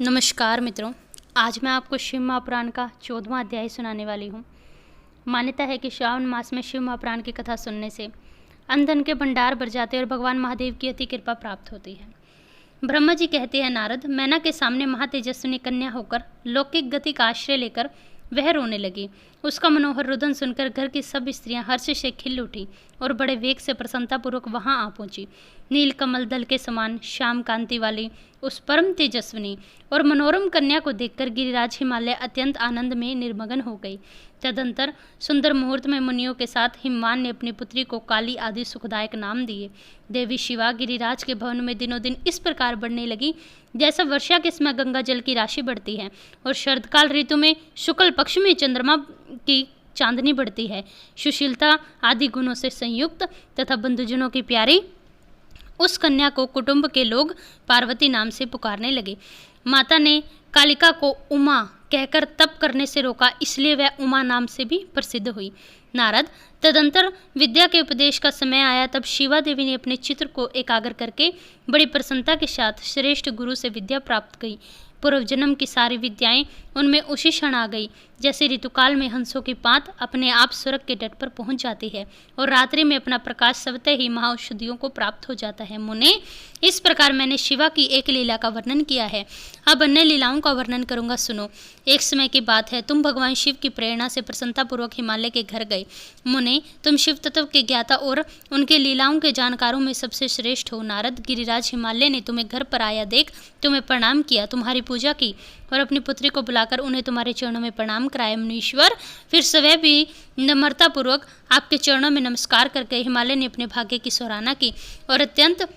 नमस्कार मित्रों, आज मैं आपको शिव महापुराण का 14वां अध्याय सुनाने वाली हूँ। मान्यता है कि श्रावण मास में शिव महापुराण की कथा सुनने से अन्न धन के भंडार भर जाते और भगवान महादेव की अति कृपा प्राप्त होती है। ब्रह्मा जी कहते हैं, नारद, मैना के सामने महातेजस्विनी कन्या होकर लौकिक गति का आश्रय लेकर वह रोने लगी। उसका मनोहर रुदन सुनकर घर की सब स्त्रियां हर्ष से खिल उठी और बड़े वेग से प्रसन्नतापूर्वक वहां आ पहुंची। नील कमल दल के समान श्याम कांति वाली उस परम तेजस्विनी और मनोरम कन्या को देखकर गिरिराज हिमालय अत्यंत आनंद में निर्मग्न हो गई। तदंतर सुंदर मुहूर्त में मुनियों के साथ हिमवान ने अपनी पुत्री को काली आदि सुखदायक नाम दिए। देवी शिवा गिरिराज के भवन में दिनों दिन इस प्रकार बढ़ने लगी जैसा वर्षा के समय गंगा जल की राशि बढ़ती है और शरदकाल ऋतु में शुक्ल पक्ष में चंद्रमा की चांदनी बढ़ती है। सुशीलता आदि गुणों से संयुक्त तथा बंधुजनों की प्यारी उस कन्या को कुटुंब के लोग पार्वती नाम से पुकारने लगे। माता ने कालिका को उमा कहकर तप करने से रोका, इसलिए वह उमा नाम से भी प्रसिद्ध हुई। नारद, तदंतर विद्या के उपदेश का समय आया, तब शिवा देवी ने अपने चित्र को एकाग्र करके बड़ी प्रसन्नता के साथ श्रेष्ठ गुरु से विद्या प्राप्त की। पूर्व जन्म की सारी विद्याएं उनमें उसी क्षण आ गई जैसे ऋतुकाल में हंसों की पात अपने आप स्वर्ग के तट पर पहुंच जाती है और रात्रि में अपना प्रकाश सबते ही महाऔषधियों को प्राप्त हो जाता है। मुने, इस प्रकार मैंने शिवा की एक लीला का वर्णन किया है। अब अन्य लीलाओं का वर्णन करूंगा, सुनो। एक समय की बात है, तुम भगवान शिव की प्रेरणा से प्रसन्नतापूर्वक हिमालय के घर गए। मुने, तुम शिव तत्व के ज्ञाता और उनके लीलाओं के जानकारों में सबसे श्रेष्ठ हो। नारद, गिरिराज हिमालय ने तुम्हें घर पर आया देख तुम्हें प्रणाम किया, तुम्हारी पूजा की और अपनी पुत्री को बुलाकर उन्हें तुम्हारे चरणों में प्रणाम कराया। मुनीश्वर, फिर स्वयं भी नम्रतापूर्वक आपके चरणों में नमस्कार करके हिमालय ने अपने भाग्य की सराहना की और अत्यंत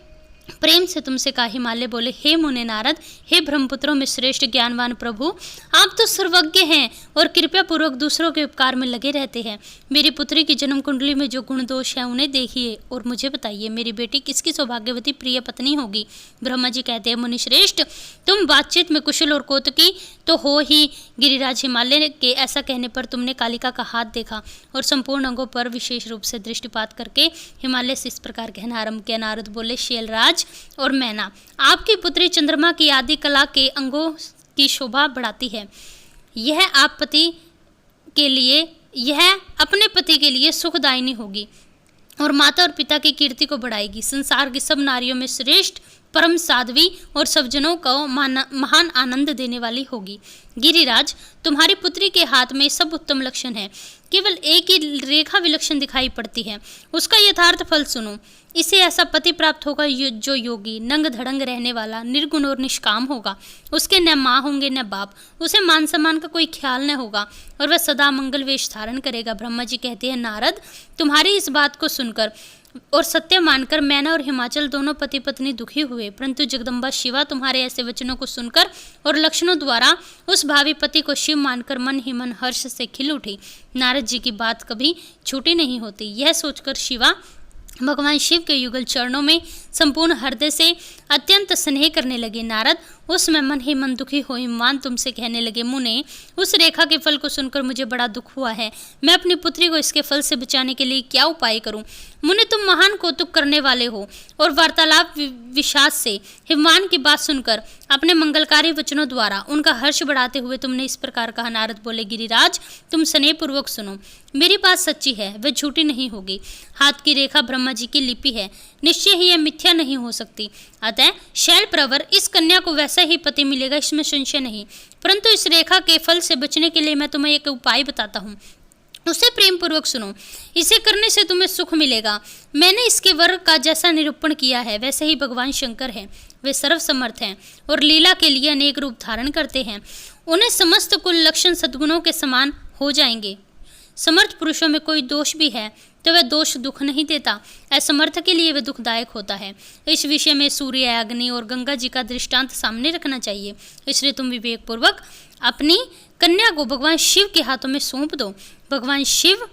प्रेम से तुमसे कहा। हिमालय बोले, हे मुने नारद, हे ब्रह्मपुत्रों में श्रेष्ठ ज्ञानवान प्रभु, आप तो सर्वज्ञ हैं और कृपया पूर्वक दूसरों के उपकार में लगे रहते हैं। मेरी पुत्री की जन्म कुंडली में जो गुण दोष है उन्हें देखिए और मुझे बताइए, मेरी बेटी किसकी सौभाग्यवती प्रिय पत्नी होगी। ब्रह्मा जी कहते हैं, मुनि श्रेष्ठ, तुम बातचीत में कुशल और कौतुकी तो हो ही। गिरिराज हिमालय के ऐसा कहने पर तुमने कालिका का हाथ देखा और संपूर्ण अंगों पर विशेष रूप से दृष्टिपात करके हिमालय से इस प्रकार कहना आरंभ किया। नारद बोले, शैलराज और मैना, आपकी पुत्री चंद्रमा की आदि कला के अंगों की शोभा बढ़ाती है। यह अपने पति के लिए सुखदायिनी होगी और माता और पिता की कीर्ति को बढ़ाएगी। संसार की सब नारियों में श्रेष्ठ, परम साध्वी और सब जनों को महान आनंद देने वाली होगी। गिरिराज, तुम्हारी पुत्री के हाथ में सब उत्तम लक्षण है, केवल एक ही रेखा विलक्षण दिखाई पड़ती है। उसका यथार्थ फल सुनो। इसे ऐसा पति प्राप्त होगा जो योगी, नंग धड़ंग रहने वाला, निर्गुण और निष्काम होगा। उसके न माँ होंगे न बाप, उसे मान सम्मान का कोई ख्याल न होगा और वह सदा मंगल वेश धारण करेगा। ब्रह्मा जी कहते हैं, नारद, तुम्हारी इस बात को सुनकर और सत्य मानकर मैना और हिमाचल दोनों पति पत्नी दुखी हुए, परंतु जगदम्बा शिवा तुम्हारे ऐसे वचनों को सुनकर और लक्षणों द्वारा उस भावी पति को शिव मानकर मन ही मन हर्ष से खिल उठी। नारद जी की बात कभी छूटी नहीं होती। यह सोचकर शिवा भगवान शिव के युगल चरणों में संपूर्ण हृदय से अत्यंत स्नेह करने लगे। नारद, उस में मन ही मन दुखी हो हिमवान तुमसे कहने लगे, मुने, उस रेखा के फल को सुनकर मुझे बड़ा दुख हुआ है। मैं अपनी पुत्री को इसके फल से बचाने के लिए क्या उपाय करूं? मुने, तुम महान कौतुक करने वाले हो और वार्तालाप विषाद से हिमवान की बात सुनकर अपने मंगलकारी वचनों द्वारा उनका हर्ष बढ़ाते हुए तुमने इस प्रकार कहा। नारद बोले, गिरिराज, तुम स्नेहपूर्वक सुनो, मेरी बात सच्ची है, वह झूठी नहीं होगी। हाथ की रेखा ब्रह्मा जी की लिपि है, निश्चय ही यह मिथ्या नहीं हो सकती। अतः शैल प्रवर इस कन्या को वैसा ही पति मिलेगा, इसमें संशय नहीं। परंतु इस रेखा के फल से बचने के लिए मैं तुम्हें एक उपाय बताता हूँ, उसे प्रेम पूर्वक सुनो। इसे करने से तुम्हें सुख मिलेगा। मैंने इसके वर्ग का जैसा निरूपण किया है वैसे ही भगवान शंकर हैं। वे सर्वसमर्थ हैं और लीला के लिए अनेक रूप धारण करते हैं। उन्हें समस्त कुल लक्षण सद्गुणों के समान हो जाएंगे। समर्थ पुरुषों में कोई दोष भी है तो वह दोष दुख नहीं देता, असमर्थ के लिए वह दुखदायक होता है। इस विषय में सूर्य, अग्नि और गंगा जी का दृष्टांत सामने रखना चाहिए। इसलिए तुम विवेकपूर्वक अपनी कन्या को भगवान शिव के हाथों में सौंप दो। भगवान शिव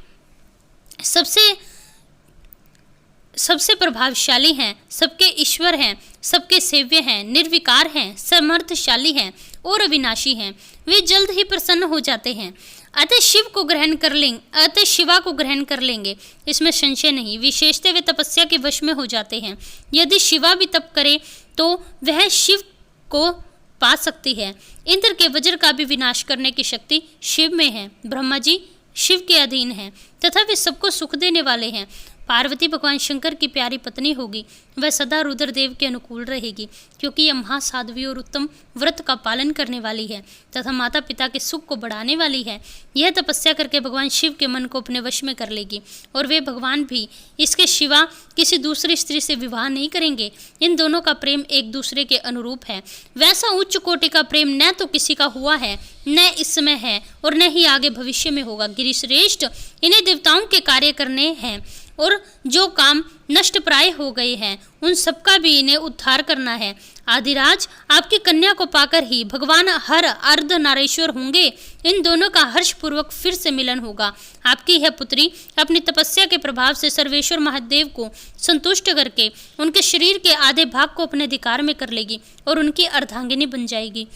सबसे प्रभावशाली हैं, सबके ईश्वर हैं, सबके सेव्य हैं, निर्विकार हैं, समर्थशाली हैं और अविनाशी हैं। वे जल्द ही प्रसन्न हो जाते हैं। अतः शिवा को ग्रहण कर लेंगे, इसमें संशय नहीं। विशेषतः वे तपस्या के वश में हो जाते हैं। यदि शिवा भी तप करे तो वह शिव को पा सकती है। इंद्र के वज्र का भी विनाश करने की शक्ति शिव में है। ब्रह्मा जी शिव के अधीन हैं तथा वे सबको सुख देने वाले हैं। पार्वती भगवान शंकर की प्यारी पत्नी होगी। वह सदा रुद्रदेव के अनुकूल रहेगी क्योंकि यह महासाध्वी और उत्तम व्रत का पालन करने वाली है तथा माता पिता के सुख को बढ़ाने वाली है। यह तपस्या करके भगवान शिव के मन को अपने वश में कर लेगी और वे भगवान भी इसके सिवा किसी दूसरी स्त्री से विवाह नहीं करेंगे। इन दोनों का प्रेम एक दूसरे के अनुरूप है। वैसा उच्च कोटि का प्रेम न तो किसी का हुआ है, न इस समय है और न ही आगे भविष्य में होगा। गिरिश्रेष्ठ, इन्हें देवताओं के कार्य करने हैं और जो काम नष्ट प्राय हो गए हैं उन सबका भी इन्हें उद्धार करना है। आदिराज, आपकी कन्या को पाकर ही भगवान हर अर्धनारीश्वर होंगे। इन दोनों का हर्षपूर्वक फिर से मिलन होगा। आपकी यह पुत्री अपनी तपस्या के प्रभाव से सर्वेश्वर महादेव को संतुष्ट करके उनके शरीर के आधे भाग को अपने अधिकार में कर लेगी और उनकी अर्धांगिनी बन जाएगी।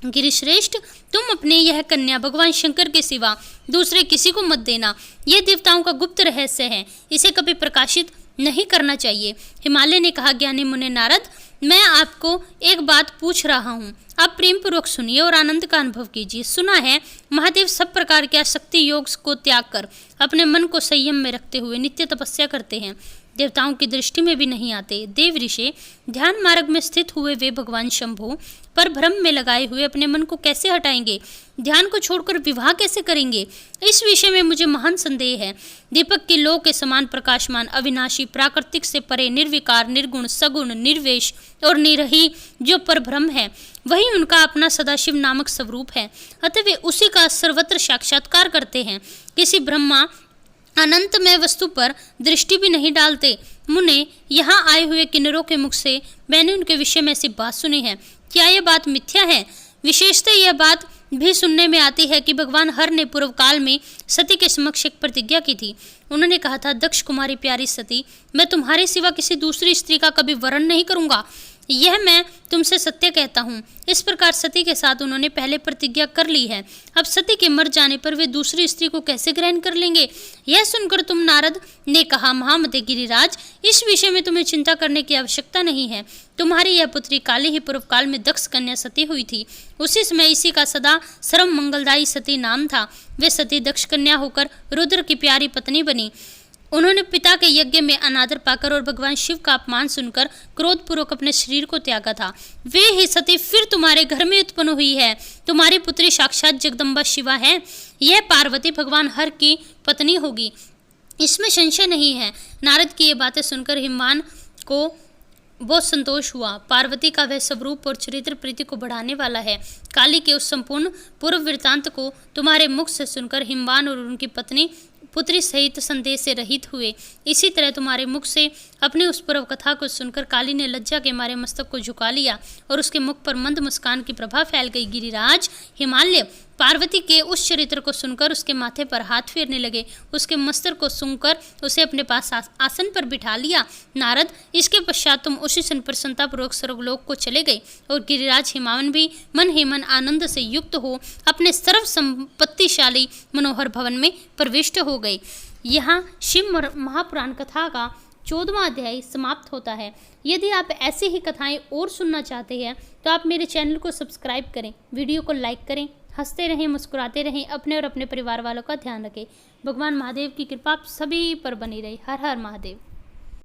गिरिश्रेष्ठ, तुम अपनी यह कन्या भगवान शंकर के सिवा दूसरे किसी को मत देना। यह देवताओं का गुप्त रहस्य है, इसे कभी प्रकाशित नहीं करना चाहिए। हिमालय ने कहा, ज्ञानी मुने नारद, मैं आपको एक बात पूछ रहा हूँ, आप प्रेम पूर्वक सुनिए और आनंद का अनुभव कीजिए। सुना है महादेव सब प्रकार के शक्ति योग को त्याग कर अपने मन को संयम में रखते हुए नित्य तपस्या करते हैं। देवताओं की दृष्टि में भी नहीं आते। देव ऋषि ध्यान मार्ग में स्थित हुए वे भगवान शंभु पर भ्रम में लगाए हुए अपने मन को कैसे हटाएंगे? ध्यान को छोड़कर विवाह कैसे करेंगे? इस विषय में मुझे महान संदेह है। दीपक की लौ के समान प्रकाशमान, अविनाशी, प्राकृतिक से परे, निर्विकार, निर्गुण, सगुण, निर्वेश और निरही जो परब्रह्म है, वही उनका अपना सदाशिव नामक स्वरूप है। अतः वे उसी का सर्वत्र साक्षात्कार करते हैं। किसी ब्रह्मा अनंतमय वस्तु पर दृष्टि भी नहीं डालते। मुने, यहाँ आए हुए किन्नरों के मुख से मैंने उनके विषय में ऐसी बात सुनी है। क्या यह बात मिथ्या है? विशेषतः यह बात भी सुनने में आती है कि भगवान हर ने पूर्व काल में सती के समक्ष एक प्रतिज्ञा की थी। उन्होंने कहा था, दक्ष कुमारी प्यारी सती, मैं तुम्हारे सिवा किसी दूसरी स्त्री का कभी वरण नहीं करूंगा। यह मैं तुमसे सत्य कहता हूँ। इस प्रकार सती के साथ उन्होंने पहले प्रतिज्ञा कर ली है। अब सती के मर जाने पर वे दूसरी स्त्री को कैसे ग्रहण कर लेंगे? यह सुनकर तुम नारद ने कहा, महामते गिरिराज, इस विषय में तुम्हें चिंता करने की आवश्यकता नहीं है। तुम्हारी यह पुत्री काली ही पूर्व काल में दक्ष कन्या सती हुई थी। उसी समय इसी का सदा सर्व मंगलदायी सती नाम था। वे सती दक्ष कन्या होकर रुद्र की प्यारी पत्नी बनी। उन्होंने पिता के यज्ञ में अनादर पाकर और भगवान शिव का अपमान सुनकर क्रोधपूर्वक अपने शरीर को त्यागा था। वे ही सती फिर तुम्हारे घर में उत्पन्न हुई है। तुम्हारी पुत्री साक्षात जगदम्बा शिवा है। यह पार्वती भगवान हर की पत्नी होगी, इसमें संशय नहीं है। नारद की ये बातें सुनकर हिमवान को बहुत संतोष हुआ। पार्वती का वह स्वरूप और चरित्र प्रीति को बढ़ाने वाला है। काली के उस संपूर्ण पूर्व वृत्तांत को तुम्हारे मुख से सुनकर हिमवान और उनकी पत्नी पुत्री सहित संदेह से रहित हुए। इसी तरह तुम्हारे मुख से अपनी उस पूर्व कथा को सुनकर काली ने लज्जा के मारे मस्तक को झुका लिया और उसके मुख पर मंद मुस्कान की प्रभा फैल गई। गिरिराज, हिमालय पार्वती के उस चरित्र को सुनकर उसके माथे पर हाथ फेरने लगे। उसके मस्तक को सूंघकर उसे अपने पास आसन पर बिठा लिया। नारद, इसके पश्चात तुम उसी क्षण प्रसन्नतापूर्वक स्वर्गलोक को चले गए और गिरिराज हिमावन भी मन ही मन आनंद से युक्त हो अपने सर्व संपत्तिशाली मनोहर भवन में प्रविष्ट हो गए। यहाँ शिव महापुराण कथा का 14वां अध्याय समाप्त होता है। यदि आप ऐसी ही कथाएं और सुनना चाहते हैं तो आप मेरे चैनल को सब्सक्राइब करें, वीडियो को लाइक करें, हंसते रहें, मुस्कुराते रहें, अपने और अपने परिवार वालों का ध्यान रखें। भगवान महादेव की कृपा आप सभी पर बनी रहे। हर हर महादेव।